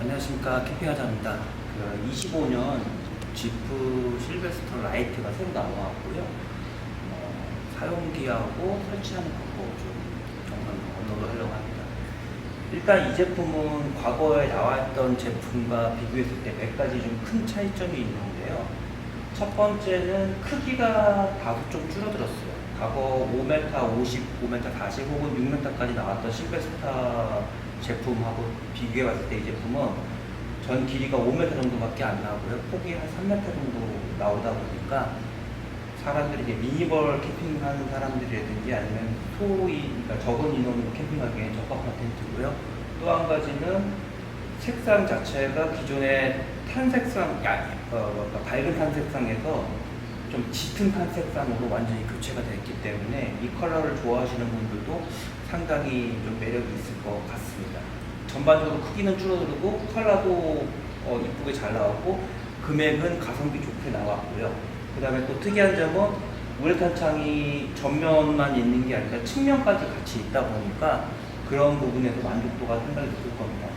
안녕하십니까, 캠핑하자입니다. 25년 지프 실베스터 라이트가 새로 나와왔고요. 사용기하고 설치하는 방법 좀 업로드 하려고 합니다. 일단 이 제품은 과거에 나왔던 제품과 비교했을 때 몇 가지 좀 큰 차이점이 있는데요. 첫 번째는 크기가 다소 좀 줄어들었어요. 과거 5m, 50, 5m, 40 혹은 6m까지 나왔던 실베스타 제품하고 비교해 봤을 때 이 제품은 전 길이가 5m 정도밖에 안 나오고요. 폭이 한 3m 정도 나오다 보니까 사람들이 이제 미니멀 캠핑하는 사람들이라든지 아니면 그러니까 적은 인원으로 캠핑하기에 적합한 텐트고요. 또 한 가지는 색상 자체가 기존의 탄색상, 밝은 탄색상에서 좀 짙은 탄색상으로 완전히 교체가 됐기 때문에 이 컬러를 좋아하시는 분들도 상당히 좀 매력이 있을 것 같습니다. 전반적으로 크기는 줄어들고 컬러도 이쁘게 잘 나왔고 금액은 가성비 좋게 나왔고요. 그 다음에 또 특이한 점은 우레탄 창이 전면만 있는 게 아니라 측면까지 같이 있다 보니까 그런 부분에서 만족도가 상당히 높을 겁니다.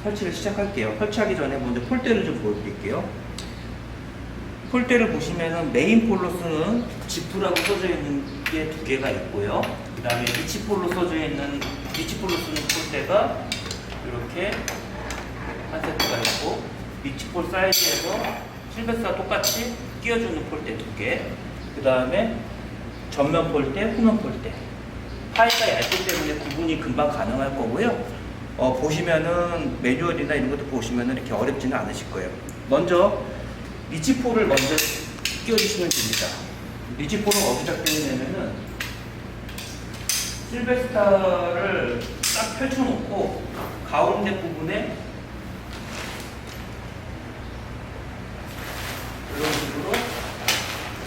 설치를 시작할게요. 설치하기 전에 먼저 폴대를 좀 보여드릴게요. 폴대를 보시면은 메인 폴로 쓰는 지프라고 써져 있는 게 두 개가 있고요. 그 다음에 리치폴로 써져 있는 리치폴로 쓰는 폴대가 이렇게 한 세트가 있고, 리치폴 사이즈에서 실베스와 똑같이 끼워주는 폴대 두 개, 그 다음에 전면 폴대, 후면 폴대. 파이가 얇기 때문에 구분이 금방 가능할 거고요. 보시면은 매뉴얼이나 이런 것도 보시면은 이렇게 어렵지는 않으실 거예요. 먼저 리치폴을 먼저 끼워주시면 됩니다. 리치폴은 어디다 끼우냐면은 실베스타를 딱 펼쳐놓고 가운데 부분에 이런 식으로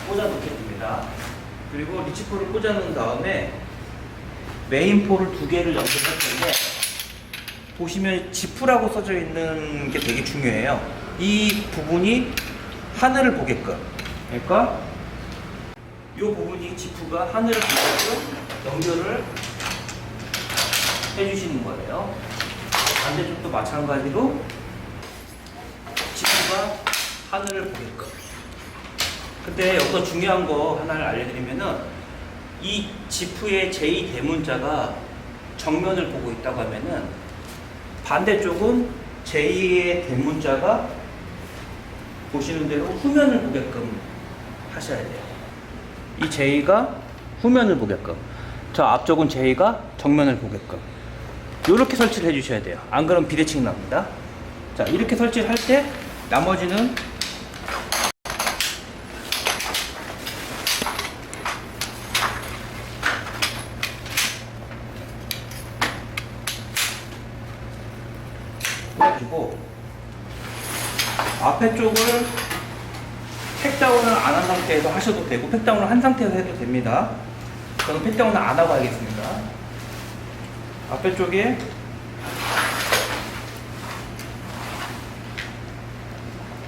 꽂아놓게 됩니다. 그리고 리치폴을 꽂아놓은 다음에 메인폴을 두 개를 연결할 텐데, 보시면 지프라고 써져 있는 게 되게 중요해요. 이 부분이 하늘을 보게끔, 그러니까 이 부분이 지프가 하늘을 보게끔 연결을 해주시는 거예요. 반대쪽도 마찬가지로 지프가 하늘을 보게끔. 근데 여기서 중요한 거 하나를 알려드리면은, 이 지프의 제2 대문자가 정면을 보고 있다고 하면은 반대쪽은 제2의 대문자가 보시는 대로 후면을 보게끔 하셔야 돼요. 이 제2가 후면을 보게끔, 저 앞쪽은 제2가 정면을 보게끔 이렇게 설치를 해주셔야 돼요. 안 그러면 비대칭 납니다. 자, 이렇게 설치를 할 때 나머지는 가지고 앞에 쪽을 팩다운을 안 한 상태에서 하셔도 되고 팩다운을 한 상태에서 해도 됩니다. 저는 팩다운을 안 하고 하겠습니다. 앞에 쪽에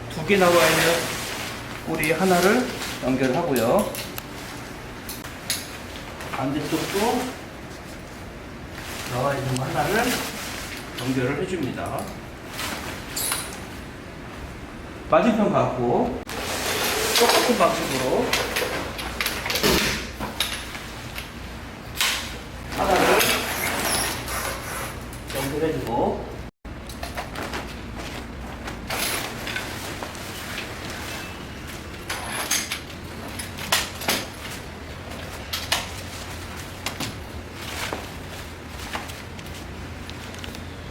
두 개 나와 있는 꼬리 하나를 연결하고요. 반대쪽도 나와 있는 거 하나를 연결을 해줍니다. 맞은편 갖고 똑같은 방식으로 하나를 연결해주고,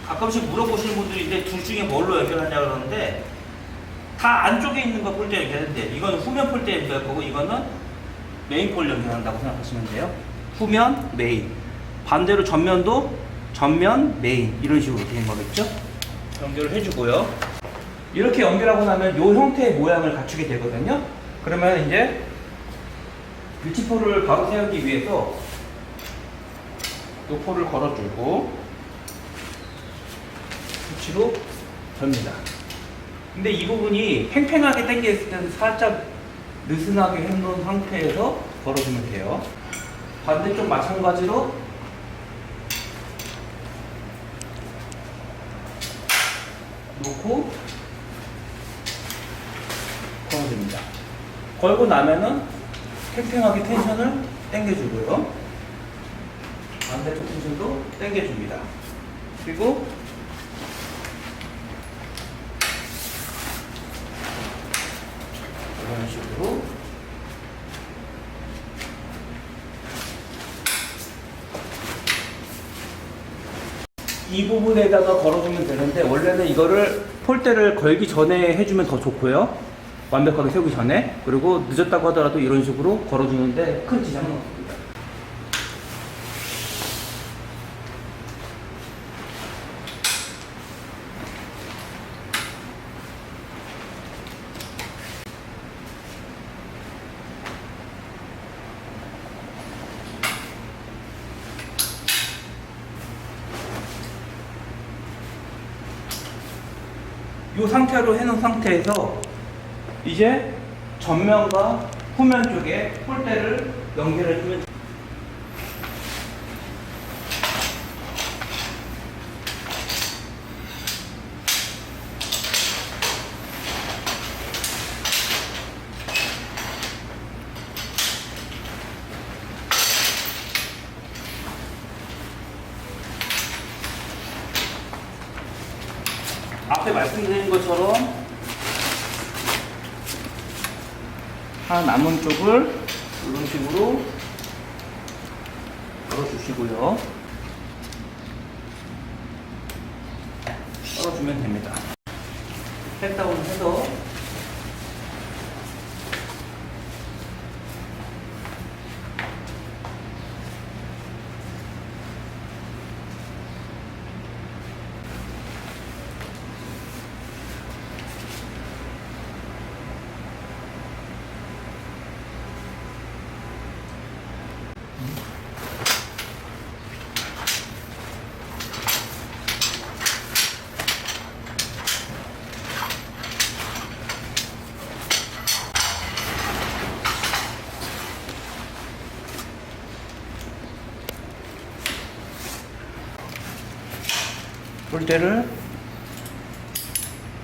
가끔씩 물어보시는 분들이 이제 둘 중에 뭘로 연결하냐 그러는데, 다 안쪽에 있는 거 폴대 연결하는데 이건 후면 폴대 연결하고 이거는 메인 폴 연결한다고 생각하시면 돼요. 후면, 메인. 반대로 전면도 전면, 메인 이런 식으로 되는 거겠죠? 연결을 해주고요. 이렇게 연결하고 나면 이 형태의 모양을 갖추게 되거든요. 그러면 이제 리치폴을 바로 세우기 위해서 이 폴을 걸어주고 위치로 접니다. 근데 이 부분이 팽팽하게 당겨있을 때는 살짝 느슨하게 해놓은 상태에서 걸어주면 돼요. 반대쪽 마찬가지로 놓고 걸어줍니다. 걸고 나면은 팽팽하게 텐션을 당겨주고요. 반대쪽 텐션도 당겨줍니다. 그리고 이런 식으로 이 부분에다가 걸어주면 되는데, 원래는 이거를 폴대를 걸기 전에 해주면 더 좋고요. 완벽하게 세우기 전에. 그리고 늦었다고 하더라도 이런 식으로 걸어주는데 큰 지장은 없습니다. 이 상태로 해놓은 상태에서 이제 전면과 후면 쪽에 폴대를 연결해주면 앞에 말씀드린 것처럼 한 남은 쪽을 이런 식으로 걸어주시고요. 떨어주면 됩니다. 백다운을 해서 폴대를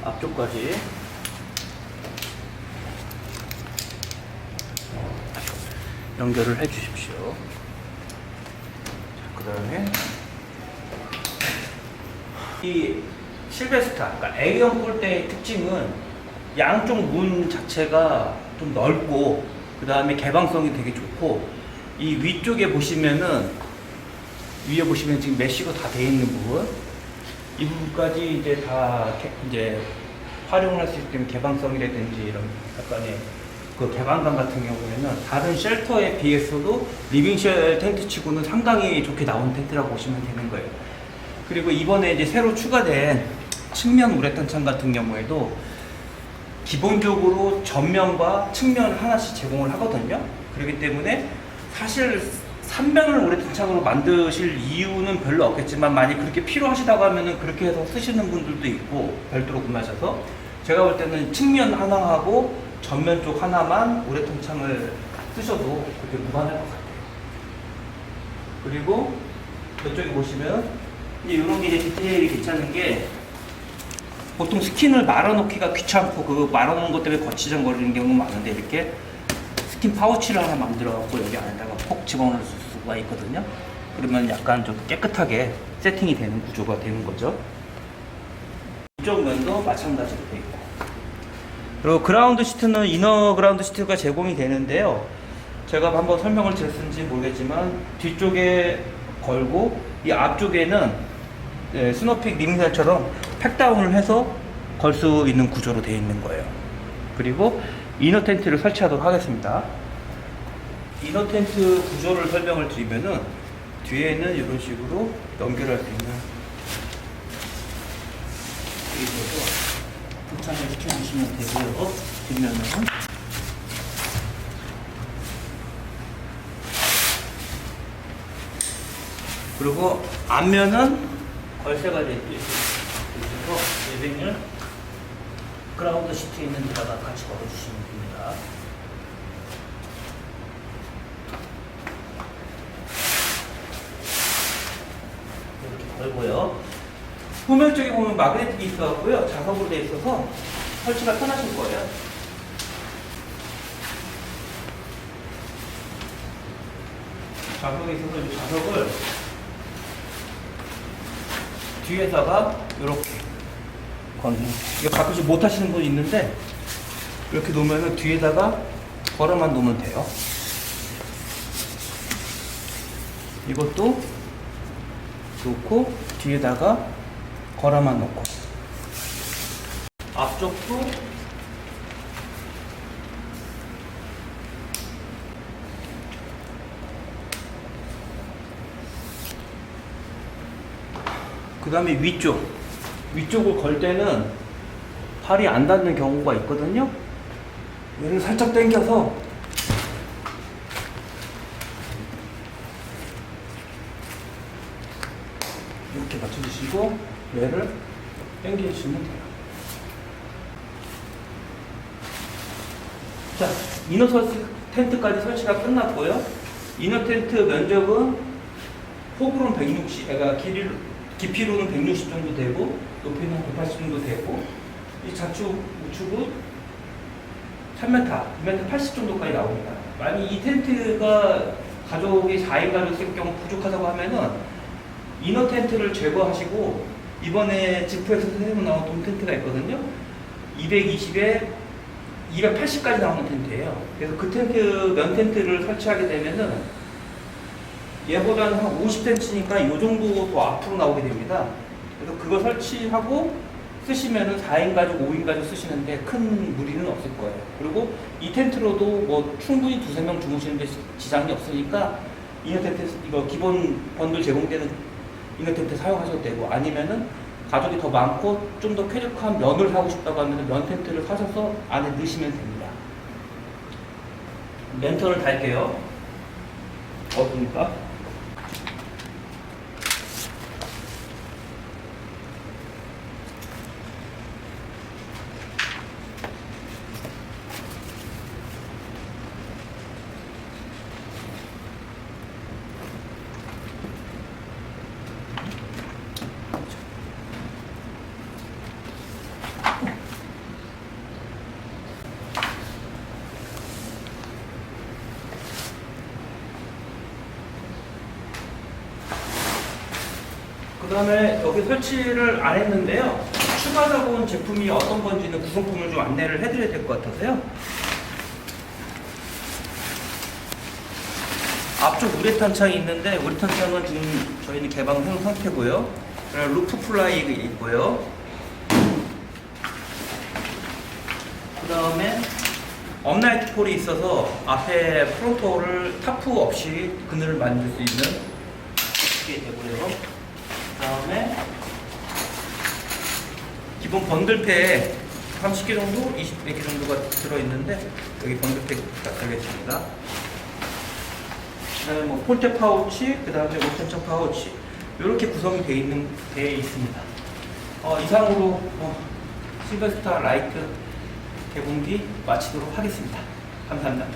앞쪽까지 연결을 해 주십시오. 그 다음에 이 실베스타, 그러니까 A형 폴대의 특징은 양쪽 문 자체가 좀 넓고, 그 다음에 개방성이 되게 좋고, 이 위쪽에 보시면은, 위에 보시면 지금 메쉬가 다 되어 있는 부분, 이 부분까지 이제 다 이제 활용을 할 수 있기 때문에 개방성이라든지 이런 약간의 그 개방감 같은 경우에는 다른 쉘터에 비해서도 리빙쉘 텐트 치고는 상당히 좋게 나온 텐트라고 보시면 되는 거예요. 그리고 이번에 이제 새로 추가된 측면 우레탄 창 같은 경우에도 기본적으로 전면과 측면 하나씩 제공을 하거든요. 그렇기 때문에 사실 3면을 우레탄 창으로 만드실 이유는 별로 없겠지만, 만약 그렇게 필요하시다고 하면은 그렇게 해서 쓰시는 분들도 있고, 별도로 구매하셔서. 제가 볼 때는 측면 하나하고 전면 쪽 하나만 우레탄 창을 쓰셔도 그렇게 무관할 것 같아요. 그리고 이쪽에 보시면 이런 게 이제 디테일이 괜찮은 게, 보통 스킨을 말아놓기가 귀찮고 그 말아놓은 것 때문에 거치장거리는 경우가 많은데, 이렇게 스킨 파우치를 하나 만들어갖고 여기 안에다가 콕 집어넣을 수가 있거든요. 그러면 약간 좀 깨끗하게 세팅이 되는 구조가 되는 거죠. 이쪽 면도 마찬가지로 되어 있고, 그리고 그라운드 시트는 이너 그라운드 시트가 제공이 되는데요. 제가 한번 설명을 드렸는지 모르겠지만, 뒤쪽에 걸고 이 앞쪽에는 스노픽 리빙셀처럼 팩다운을 해서 걸 수 있는 구조로 되어 있는 거예요. 그리고 이너 텐트를 설치하도록 하겠습니다. 이너 텐트 구조를 설명을 드리면은, 뒤에는 이런 식으로 연결할 수 있는 있어서 부착을 시켜주시면 되고요. 뒷면은 그리고 앞면은 걸쇠가 되어 있어서 리빙을 그라운드 시트 있는 데다가 같이 걸어주시면 됩니다. 이렇게 걸고요. 소면 쪽에 보면 마그네틱이 있어갖고요. 자석으로 되어 있어서 설치가 편하실 거예요. 자석에 있어서 이 자석을 뒤에다가 이렇게 거는, 이거 가끔씩 못 하시는 분 있는데 이렇게 놓으면은 뒤에다가 걸어만 놓으면 돼요. 이것도 놓고 뒤에다가 걸어만 놓고, 앞쪽도 그 다음에 위쪽을 걸 때는 팔이 안 닿는 경우가 있거든요. 얘를 살짝 당겨서 이렇게 맞춰주시고 얘를 당겨주시면 돼요. 자, 이너 텐트까지 설치가 끝났고요. 이너 텐트 면적은 폭으로는 160, 그러니까 깊이로는 160 정도 되고 높이는 180 정도 되고, 이 좌측 우측은 3m, 2m 80 정도까지 나옵니다. 만약 이 텐트가 가족이 4인 가족 쓸 경우 부족하다고 하면은 이너 텐트를 제거하시고, 이번에 지프에서 새로 나온 돔 텐트가 있거든요. 220에 280까지 나오는 텐트예요. 그래서 그 텐트, 면 텐트를 설치하게 되면은 얘보다는 한 50cm니까 이 정도 더 앞으로 나오게 됩니다. 그래서 그거 설치하고 쓰시면은 4인 가족, 5인 가족 쓰시는데 큰 무리는 없을 거예요. 그리고 이 텐트로도 뭐 충분히 두세 명 주무시는데 지장이 없으니까 이너 텐트, 이거 기본 번들 제공되는 이너 텐트 사용하셔도 되고, 아니면은 가족이 더 많고 좀 더 쾌적한 면을 하고 싶다고 하면 면 텐트를 사셔서 안에 넣으시면 됩니다. 랜턴을 달게요. 어둡니까? 그 다음에 여기 설치를 안 했는데요. 추가로 온 제품이 어떤 건지는 구성품을 좀 안내를 해드려야 될 것 같아서요. 앞쪽 우레탄 창이 있는데, 우레탄 창은 지금 저희는 개방한 상태고요. 그리고 루프 플라이 있고요. 그 다음에 업라이트 폴이 있어서 앞에 프론토를 타프 없이 그늘을 만들 수 있는 게 되고요. 그 다음에 기본 번들팩 30개 정도, 20개 정도가 들어있는데 여기 번들팩 다 들어있습니다. 그 다음에 뭐 폴대 파우치, 그 다음에 오텐천 파우치, 이렇게 구성이 되어 있습니다. 이상으로 실버스타 라이트 개봉기 마치도록 하겠습니다. 감사합니다.